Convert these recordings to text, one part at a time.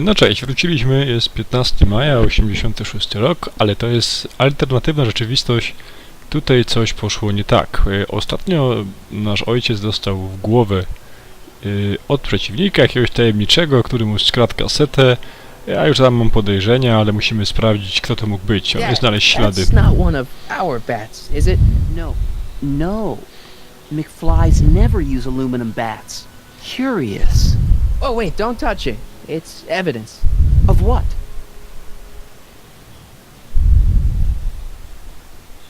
No cześć, wróciliśmy, jest 15 maja, 86 rok, ale to jest alternatywna rzeczywistość. Tutaj coś poszło nie tak. Ostatnio nasz ojciec dostał w głowę od przeciwnika jakiegoś tajemniczego, który mu skradł kasetę. Ja już tam mam podejrzenia, ale musimy sprawdzić, kto to mógł być, aby znaleźć ślady. That's not one of our bats, is it? No. McFlys never use aluminum bats. Curious. Oh wait, don't touch it. It's evidence. Of what?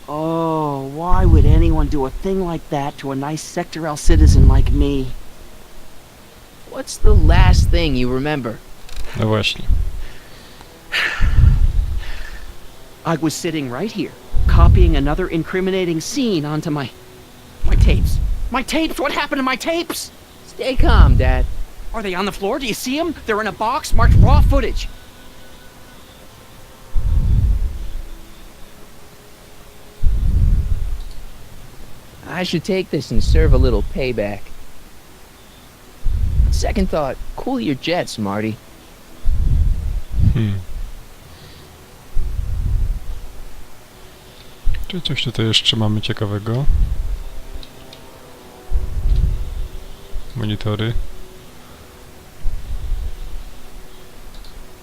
Oh, why would anyone do a thing like that to a nice Sector L citizen like me? What's the last thing you remember? No właśnie. I was sitting right here, copying another incriminating scene onto my tapes. My tapes! What happened to my tapes? Stay calm, Dad. Are they on the floor? Do you see them? They're in a box marked raw footage. I should take this and serve a little payback. Second thought, cool your jets, Marty. Czy coś tutaj jeszcze mamy ciekawego? Monitory.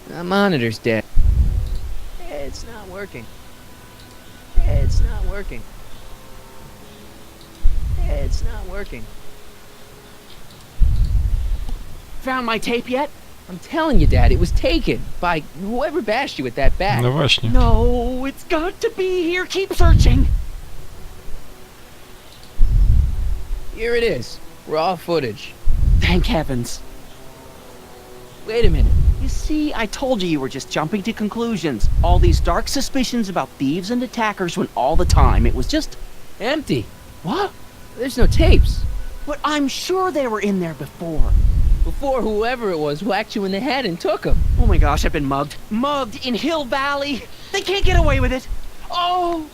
The monitor's dead. It's not working. It's not working. It's not working. Found my tape yet? I'm telling you, Dad, it was taken by whoever bashed you with that bat. No właśnie. No, it's got to be here. Keep searching. Here it is. Raw footage. Thank heavens. Wait a minute. You see, I told you were just jumping to conclusions. All these dark suspicions about thieves and attackers when all the time it was just... Empty. What? There's no tapes. But I'm sure they were in there before. Before whoever it was whacked you in the head and took them. Oh my gosh, I've been mugged. Mugged in Hill Valley. They can't get away with it. Oh!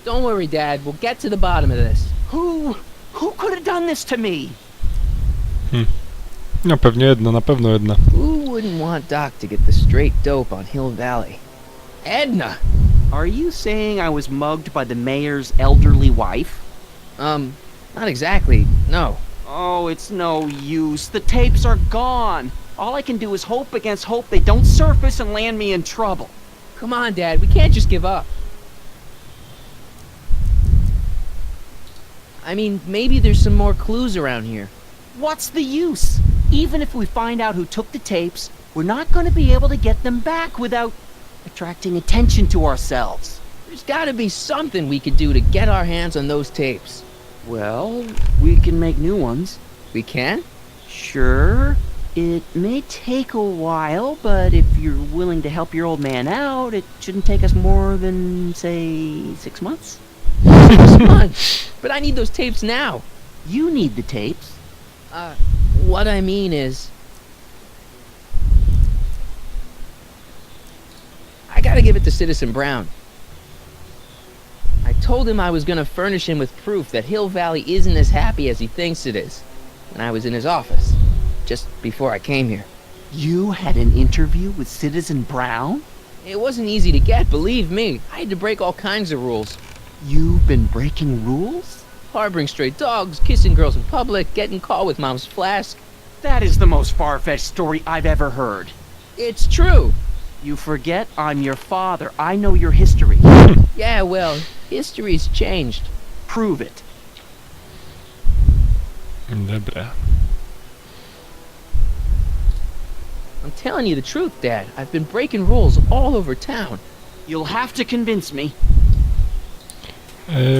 Don't worry, Dad. We'll get to the bottom of this. Who could have done this to me? No pewnie jedna, na pewno jedna. Who wouldn't want Doc to get the straight dope on Hill Valley? Edna! Are you saying I was mugged by the mayor's elderly wife? Not exactly, no. Oh, it's no use. The tapes are gone. All I can do is hope against hope they don't surface and land me in trouble. Come on, Dad, we can't just give up. I mean, maybe there's some more clues around here. What's the use? Even if we find out who took the tapes, we're not going to be able to get them back without attracting attention to ourselves. There's gotta be something we could do to get our hands on those tapes. Well, we can make new ones. We can? Sure. It may take a while, but if you're willing to help your old man out, it shouldn't take us more than, say, 6 months. 6 months? But I need those tapes now. You need the tapes. What I mean is... I gotta give it to Citizen Brown. I told him I was gonna furnish him with proof that Hill Valley isn't as happy as he thinks it is when I was in his office, just before I came here. You had an interview with Citizen Brown? It wasn't easy to get, believe me. I had to break all kinds of rules. You've been breaking rules? Harboring stray dogs, kissing girls in public, getting caught with Mom's flask. That is the most far-fetched story I've ever heard. It's true. You forget I'm your father. I know your history. Yeah, well, history's changed. Prove it. Dobra. I'm telling you the truth, Dad. I've been breaking rules all over town. You'll have to convince me.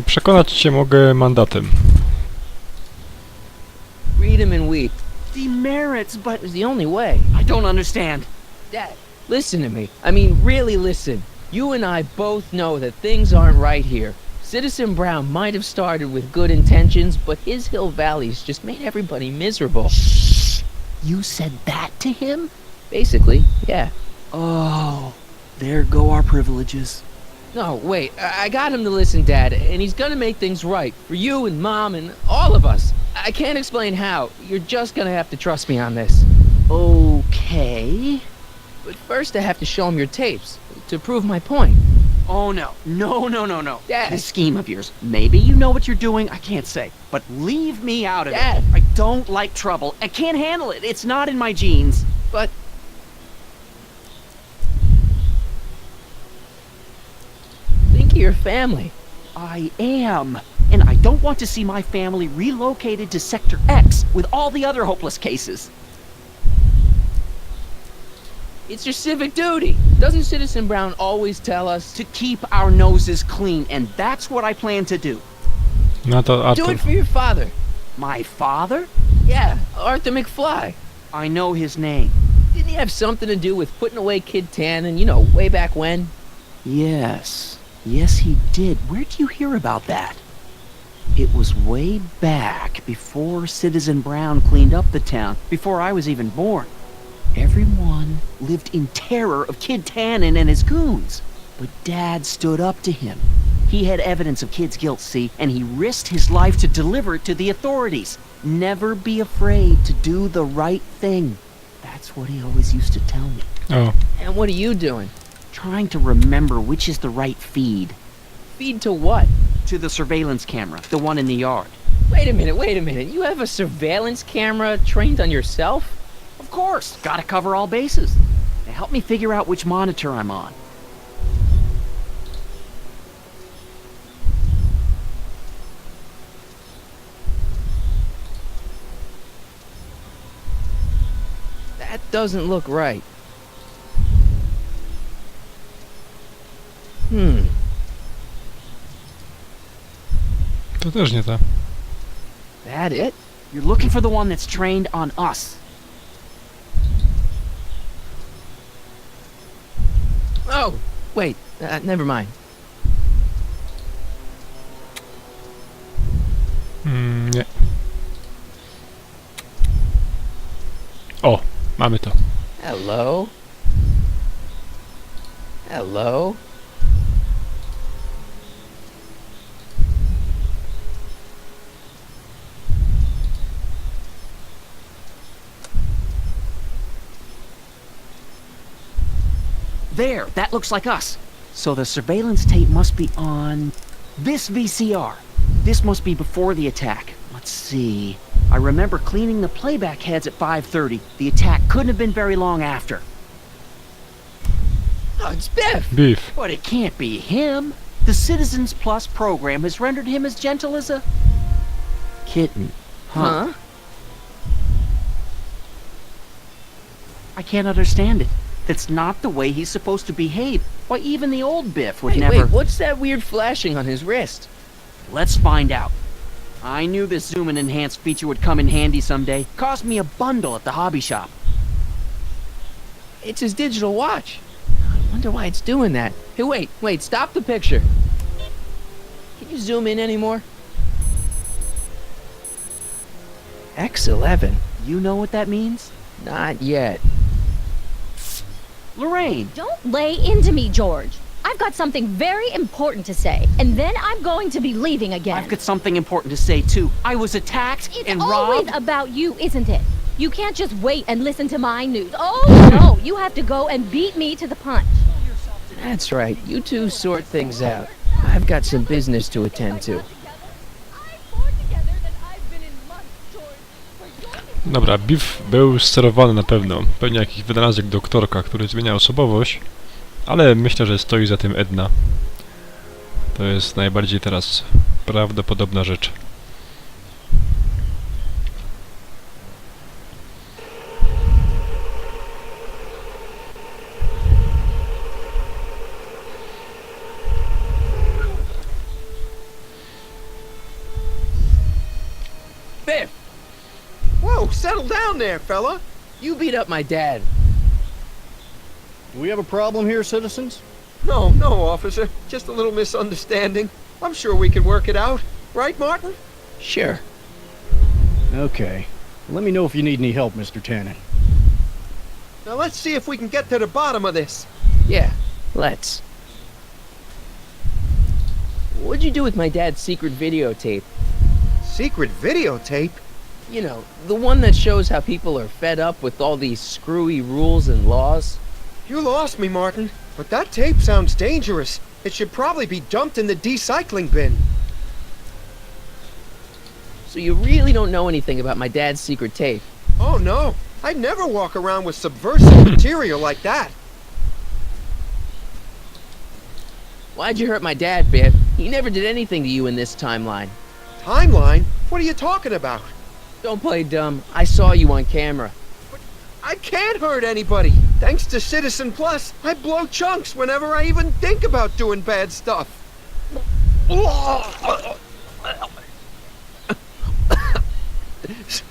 Przekonać cię mogę mandatem. Freedom and weep. Demerits, but It's the only way. I don't understand. Dad, listen to me. I mean, really listen. You and I both know that things aren't right here. Citizen Brown might have started with good intentions, but his Hill Valley's just made everybody miserable. Shh! You said that to him? Basically, yeah. Oh, there go our privileges. No, wait, I got him to listen, Dad, and he's gonna make things right for you and Mom and all of us. I can't explain how. You're just gonna have to trust me on this. Okay. But first I have to show him your tapes, to prove my point. Oh no. No. Dad. This scheme of yours. Maybe you know what you're doing, I can't say. But leave me out of Dad. it. I don't like trouble. I can't handle it. It's not in my genes. But... think of your family. I am. And I don't want to see my family relocated to Sector X with all the other hopeless cases. It's your civic duty. Doesn't Citizen Brown always tell us To keep our noses clean, and that's what I plan to do. No to do Artur. it for your father? My father? Yeah, Arthur McFly. I know his name. Didn't he have something to do with putting away Kid Tannen, you know, way back when? Yes. Yes, he did. Where would you hear about that? It was way back before Citizen Brown cleaned up the town, before I was even born. Everyone lived in terror of Kid Tannen and his goons. But Dad stood up to him. He had evidence of Kid's guilt, see, and he risked his life to deliver it to the authorities. Never be afraid to do the right thing. That's what he always used to tell me. O, And what are you doing? Trying to remember which is the right feed. Feed to what? To the surveillance camera, the one in the yard. Wait a minute. You have a surveillance camera trained on yourself? Of course, gotta cover all bases. Now help me figure out which monitor I'm on. That doesn't look right. to też nie ta. That it? You're looking for the one that's trained on us. Oh, wait, never mind. Nie. O, mamy to. Hello? Hello? There, that looks like us. So the surveillance tape must be on this VCR. This must be before the attack. Let's see. I remember cleaning the playback heads at 5:30. The attack couldn't have been very long after. Oh, it's Biff! Beef. But it can't be him. The Citizens Plus program has rendered him as gentle as a kitten. Huh? I can't understand it. That's not the way he's supposed to behave. Why, even the old Biff would Wait, never... wait, what's that weird flashing on his wrist? Let's find out. I knew this zoom and enhance feature would come in handy someday. Cost me a bundle at the hobby shop. It's his digital watch. I wonder why it's doing that. Hey, wait, stop the picture. Can you zoom in anymore? X11. You know what that means? Not yet. Lorraine! Don't lay into me, George. I've got something very important to say, and then I'm going to be leaving again. I've got something important to say, too. I was attacked It's and always robbed... about you, isn't it? You can't just wait and listen to my news. Oh, no, you have to go and beat me to the punch. That's right. You two sort things out. I've got some business to attend to. Dobra, Biff był sterowany na pewno. Pewnie jakiś wynalazek doktorka, który zmienia osobowość. Ale myślę, że stoi za tym Edna. To jest najbardziej teraz prawdopodobna rzecz. Biff! Whoa, settle down there, fella. You beat up my dad. Do we have a problem here, citizens? No, officer. Just a little misunderstanding. I'm sure we can work it out. Right, Martin? Sure. Okay. Let me know if you need any help, Mr. Tannen. Now let's see if we can get to the bottom of this. Yeah, let's. What'd you do with my dad's secret videotape? Secret videotape? You know, the one that shows how people are fed up with all these screwy rules and laws. You lost me, Martin. But that tape sounds dangerous. It should probably be dumped in the recycling bin. So you really don't know anything about my dad's secret tape? Oh no, I'd never walk around with subversive material like that. Why'd you hurt my dad, Biff? He never did anything to you in this timeline. Timeline? What are you talking about? Don't play dumb. I saw you on camera. I can't hurt anybody. Thanks to Citizen Plus, I blow chunks whenever I even think about doing bad stuff.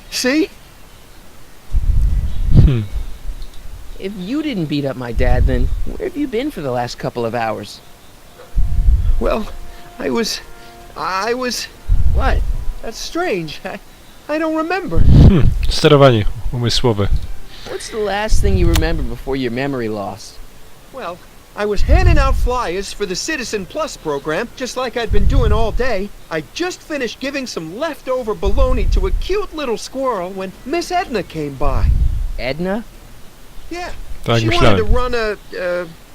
See? If you didn't beat up my dad, then where have you been for the last couple of hours? Well, I was... What? That's strange. I don't remember. Sterowanie umysłowe. What's the last thing you remember before your memory lost? Well, I was handing out flyers for the Citizen Plus program, just like I'd been doing all day. I just finished giving some leftover bologna to a cute little squirrel when Miss Edna came by. Edna? Yeah. Tak She wanted to myślałem. run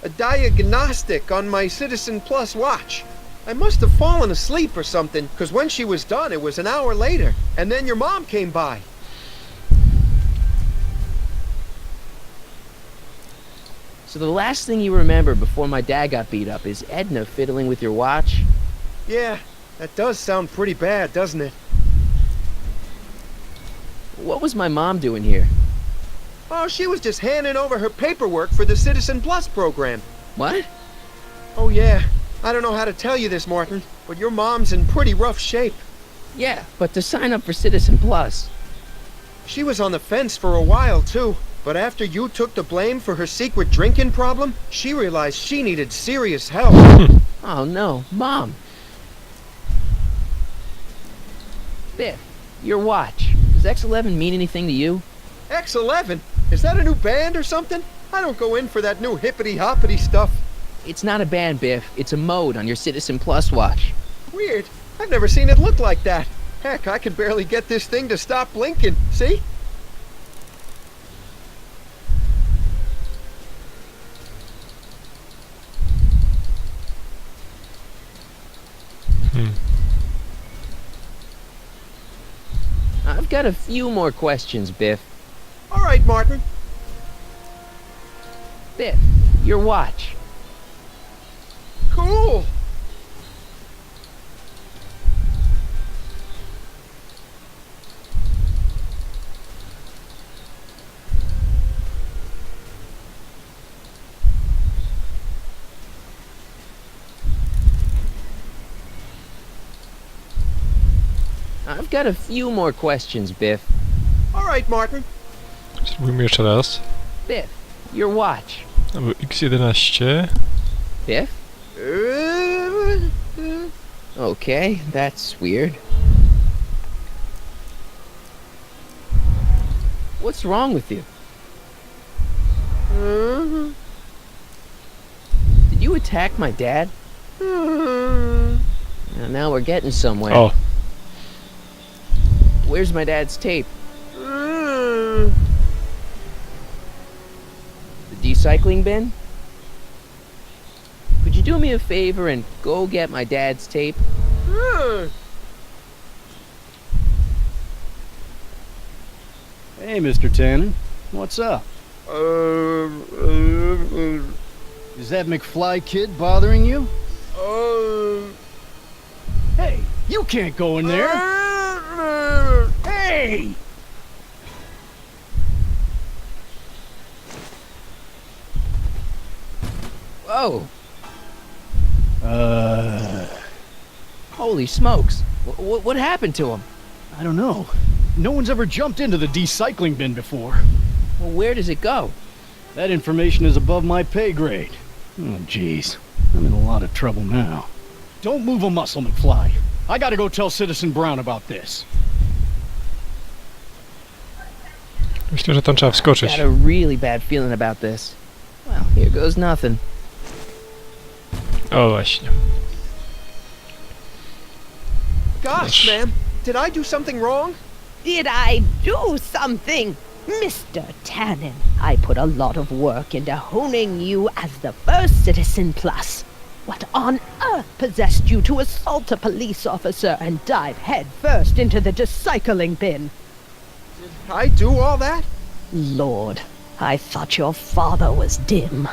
a diagnostic on my Citizen Plus watch. I must have fallen asleep or something, because when she was done, it was an hour later. And then your mom came by. So the last thing you remember before my dad got beat up is Edna fiddling with your watch? Yeah, that does sound pretty bad, doesn't it? What was my mom doing here? Oh, she was just handing over her paperwork for the Citizen Plus program. What? Oh yeah, I don't know how to tell you this, Martin, but your mom's in pretty rough shape. Yeah, but to sign up for Citizen Plus. She was on the fence for a while, too. But after you took the blame for her secret drinking problem, she realized she needed serious help. Oh no, Mom. Biff, your watch. Does X11 mean anything to you? X11? Is that a new band or something? I don't go in for that new hippity-hoppity stuff. It's not a band, Biff. It's a mode on your Citizen Plus watch. Weird. I've never seen it look like that. Heck, I can barely get this thing to stop blinking. See? I've got a few more questions, Biff. All right, Martin. Biff, your watch. Cool. I've got a few more questions, Biff. All right, Martin. Spróbujmy jeszcze raz. Biff, your watch. To był X11. Biff? Okay, that's weird. What's wrong with you? Did you attack my dad? Now we're getting somewhere. O, Where's my dad's tape? The recycling bin? Could you do me a favor and go get my dad's tape? Hey, Mr. Tannen. What's up? Is that McFly kid bothering you? Hey, you can't go in there! Hey! Whoa! Holy smokes! What happened to him? I don't know. No one's ever jumped into the recycling bin before. Well, where does it go? That information is above my pay grade. Oh, jeez. I'm in a lot of trouble now. Don't move a muscle, McFly. I gotta go tell Citizen Brown about this. myślę, że tam trzeba wskoczyć. Got a really bad feeling about this. Well, here goes nothing. O, właśnie. Gosh, ma'am, did I do something wrong? Did I do something? Mr. Tannen, I put a lot of work into honing you as the first Citizen Plus. What on earth possessed you to assault a police officer and dive headfirst into the recycling bin? I do all that? Lord, I thought your father was dim.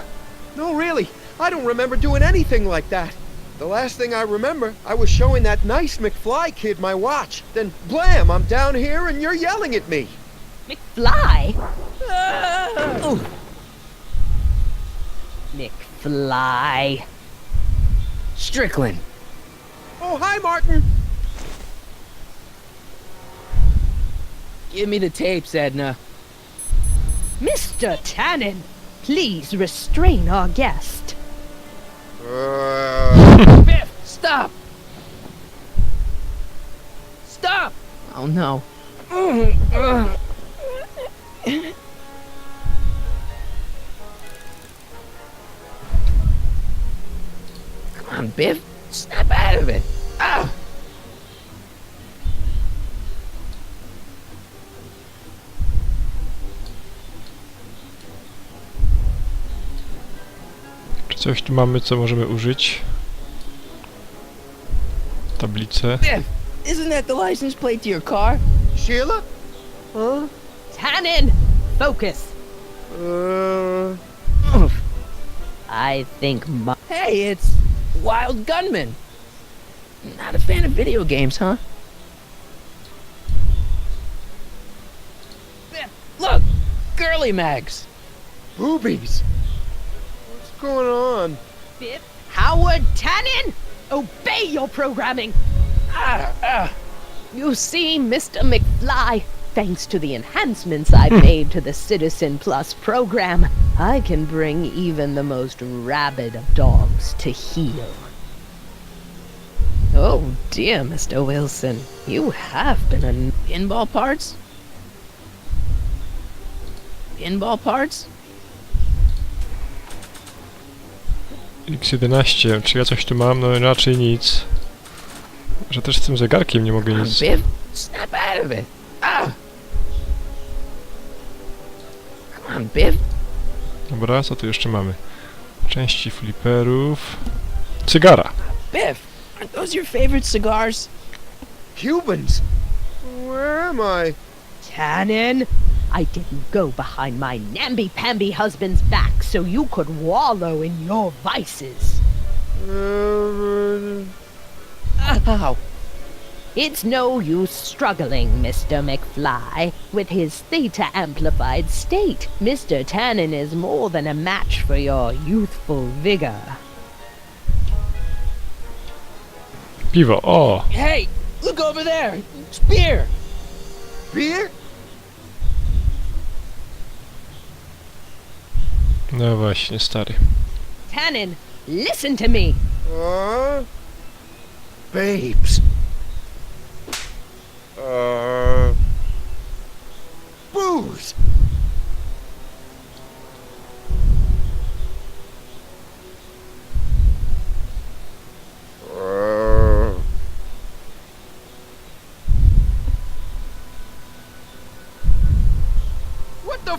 No, really. I don't remember doing anything like that. The last thing I remember, I was showing that nice McFly kid my watch. Then, blam, I'm down here and you're yelling at me. McFly? Ooh. McFly. Strickland. Oh, hi, Martin. Give me the tapes, Edna. Mr. Tannen, please restrain our guest. Biff, stop! Stop! Oh no. Come on, Biff. Snap out of it. Ah! Czy coś tu mamy, co możemy użyć? Tablicę. Biff, isn't that the license plate to your car? Sheila? Huh? Tannen, focus. I think Hey, it's Wild Gunman. Not a fan of video games, huh? Biff, look! Girly mags! Boobies. What's going on? Biff Howard Tannen, obey your programming. You see, Mr. McFly, thanks to the enhancements I've made to the Citizen Plus program, I can bring even the most rabid of dogs to heel. Oh dear, Mr. Wilson. You have been a... Pinball parts? Pinball parts? X11. Czy ja coś tu mam? No raczej nic. Że też z tym zegarkiem nie mogę nic. Biff, snap out of it. Ah! Come on, Biff. Dobra, co tu jeszcze mamy? Części fliperów. Cygara. Biff, aren't those your favorite cigars? Cubans. Where am I? Tannen, I didn't go behind my namby-pamby husband's back so you could wallow in your vices. Ow. It's no use struggling, Mr. McFly. With his theta-amplified state, Mr. Tannen is more than a match for your youthful vigor. Piwo, o! Hey, look over there. It's beer. Beer? No właśnie, stary. Tannen, listen to me. Babes. Booze. What the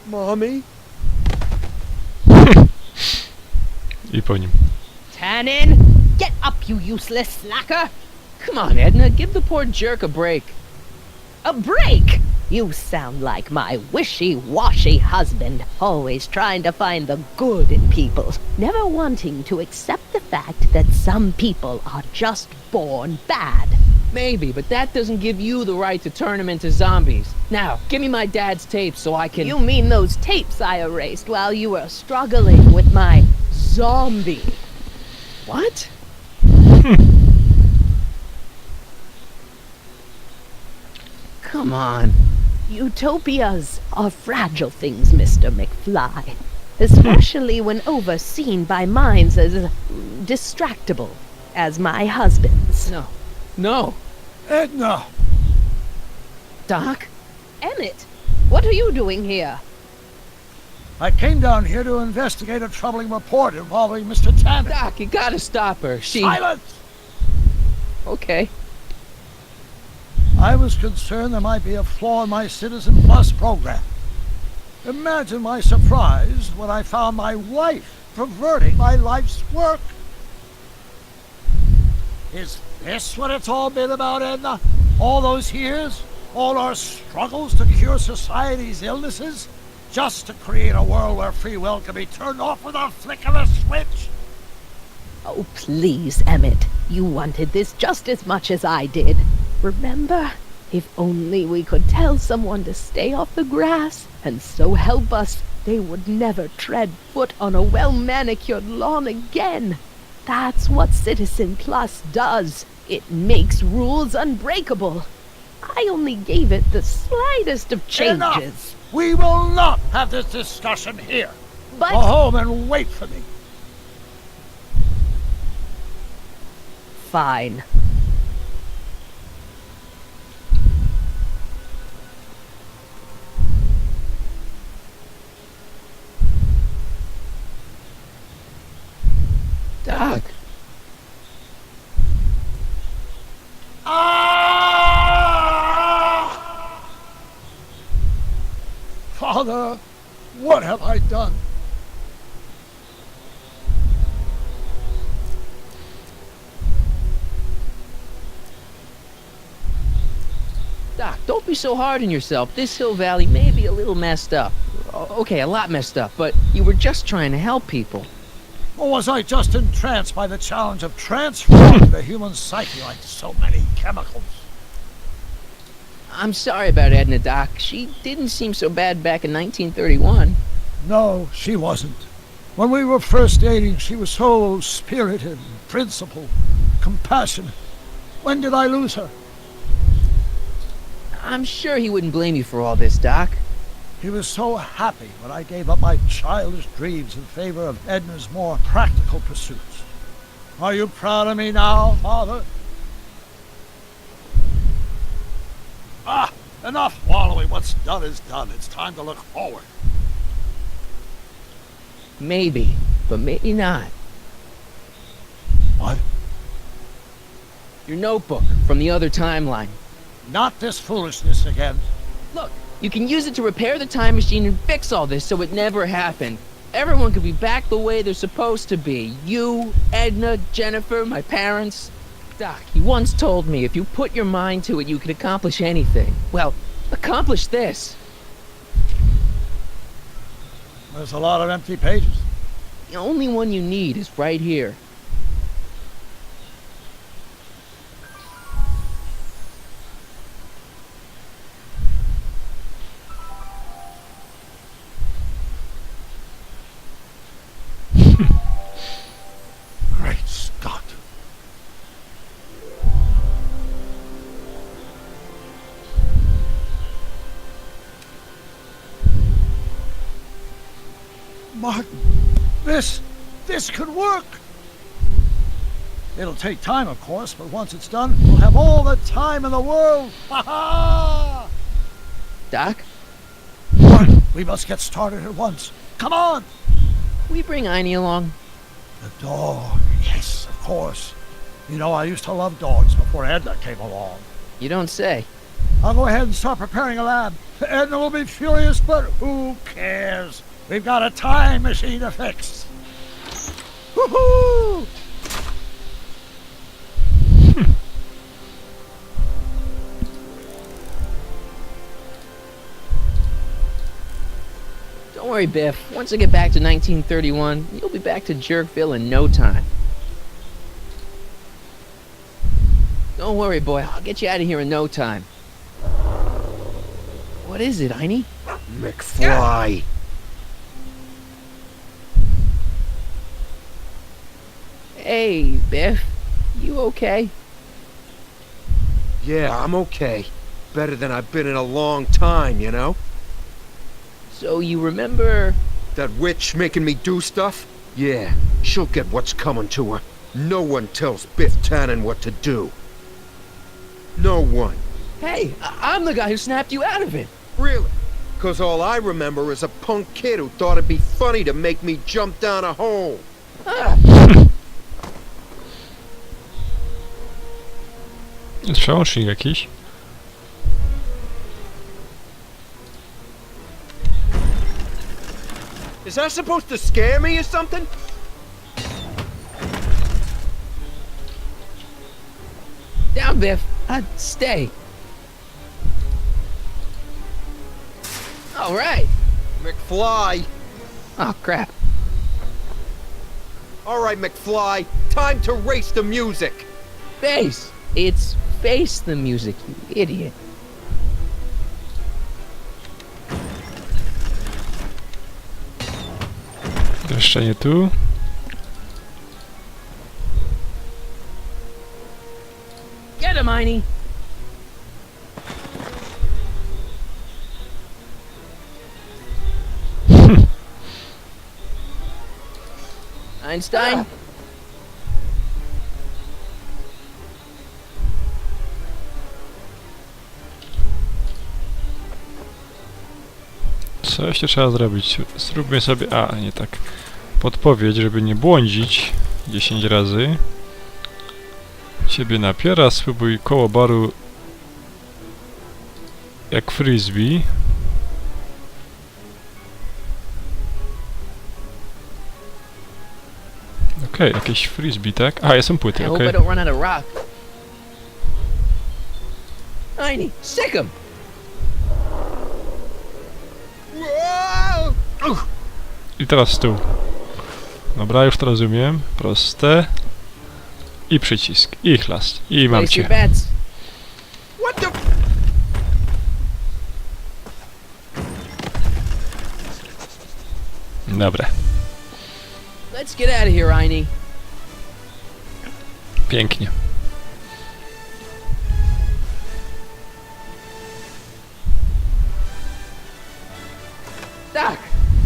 Mommy? I po nim. Tannen, get up, you useless slacker. Come on, Edna, give the poor jerk a break. A break? You sound like my wishy-washy husband, always trying to find the good in people, never wanting to accept the fact that some people are just born bad. Maybe, but that doesn't give you the right to turn them into zombies. Now, give me my dad's tapes so I can... You mean those tapes I erased while you were struggling with my zombie? What? Come on. Utopias are fragile things, Mr. McFly, especially when overseen by minds as distractible as my husband's. No. No. Edna! Doc? Emmett, what are you doing here? I came down here to investigate a troubling report involving Mr. Tannen. Doc, you gotta stop her. She... Silence! Okay. I was concerned there might be a flaw in my Citizen Plus program. Imagine my surprise when I found my wife perverting my life's work. Is this what it's all been about, Edna? All those years? All our struggles to cure society's illnesses? Just to create a world where free will can be turned off with a flick of a switch? Oh, please, Emmett. You wanted this just as much as I did. Remember? If only we could tell someone to stay off the grass, and so help us, they would never tread foot on a well-manicured lawn again. That's what Citizen Plus does. It makes rules unbreakable. I only gave it the slightest of changes. Enough! We will not have this discussion here. But Go home and wait for me. fine. Doc. Ah! Father, what have I done? Doc, don't be so hard on yourself. This hill valley may be a little messed up. Okay, a lot messed up, but you were just trying to help people. Or was I just entranced by the challenge of transforming the human psyche like so many chemicals? I'm sorry about Edna, Doc. She didn't seem so bad back in 1931. No, she wasn't. When we were first dating, she was so spirited, principled, compassionate. When did I lose her? I'm sure he wouldn't blame you for all this, Doc. He was so happy when I gave up my childish dreams in favor of Edna's more practical pursuits. Are you proud of me now, Father? Ah, enough wallowing. What's done is done. It's time to look forward. Maybe, but maybe not. What? Your notebook from the other timeline. Not this foolishness again. Look, you can use it to repair the time machine and fix all this so it never happened. Everyone could be back the way they're supposed to be. You, Edna, Jennifer, my parents. Doc, you once told me if you put your mind to it, you could accomplish anything. Well, accomplish this. There's a lot of empty pages. The only one you need is right here. Great Scott. Martin, this could work. It'll take time, of course, but once it's done, we'll have all the time in the world. Ha ha! Doc, Martin, we must get started at once. Come on! will you bring Einie along? The dog, yes, of course. You know, I used to love dogs before Edna came along. You don't say. I'll go ahead and start preparing a lab. Edna will be furious, but who cares? We've got a time machine to fix. Woohoo! Don't worry, Biff. Once I get back to 1931, you'll be back to Jerkville in no time. Don't worry, boy. I'll get you out of here in no time. What is it, Einie? McFly. Hey, Biff. You okay? Yeah, I'm okay. Better than I've been in a long time, you know? So you remember... That witch making me do stuff? Yeah, she'll get what's coming to her. No one tells Biff Tannen what to do. No one. Hey, I'm the guy who snapped you out of it. Really? 'Cause all I remember is a punk kid who thought it'd be funny to make me jump down a hole. Ah. Jest przełącznik jakiś. Is that supposed to scare me or something? Down, Biff. Stay. All right. McFly. Oh, crap. All right, McFly. Time to race the music. Face. It's face the music, you idiot. Jeszcze nie tu. Get him, Einie. Einstein? Co jeszcze trzeba zrobić? Zróbmy sobie... A, nie tak. Podpowiedź, żeby nie błądzić 10 razy. Ciebie napiera, spróbuj koło baru jak frisbee. Okej, jakieś frisbee, tak? A, są płyty, I hope okej. I don't run out of rock. Einie, sick him! I teraz stół. Dobra, już to rozumiem. Proste. I przycisk. I chlast. I mam Place your cię. bets. What the? Dobra. Let's get out of here, Einie. Pięknie. Doc,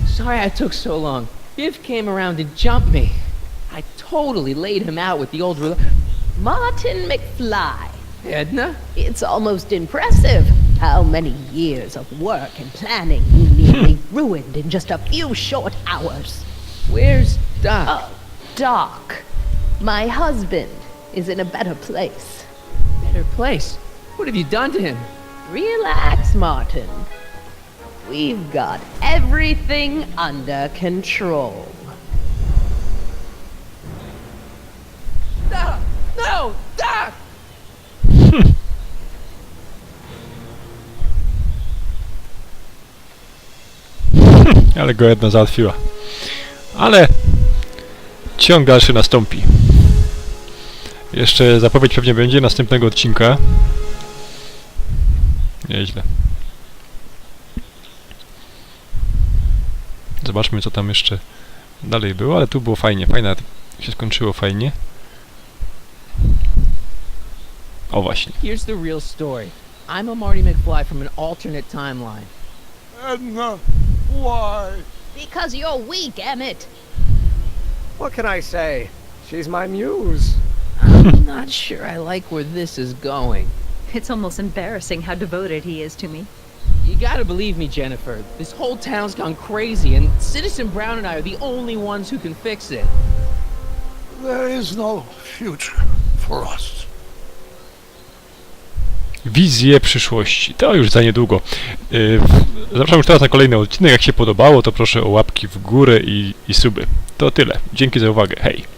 sorry I took so long. Biff came around and jumped me. I totally laid him out with the old Martin McFly. Edna? It's almost impressive how many years of work and planning you nearly ruined in just a few short hours. Where's Doc? Oh, Doc. My husband is in a better place. Better place. What have you done to him? Relax, Martin. We've got everything under control. Doc! No! Doc! Ale go jedna załatwiła. Ale ciąg dalszy nastąpi. Jeszcze zapowiedź pewnie będzie następnego odcinka. Nieźle. Zobaczmy, co tam jeszcze dalej było, ale tu było fajnie. Fajnie się skończyło, fajnie. O właśnie. Here's the real story. I'm a Marty McFly from an alternate timeline. Edna, why? Because you're weak, Emmett. What can I say? She's my muse. I'm not sure I like where this is going. It's almost embarrassing how devoted he is to me. You gotta believe me, Jennifer. This whole town's gone crazy, and Citizen Brown and I are the only ones who can fix it. There is no future for us. Wizje przyszłości. To już za niedługo. Zapraszam już teraz na kolejny odcinek. Jak się podobało, to proszę o łapki w górę i suby. To tyle. Dzięki za uwagę. Hej!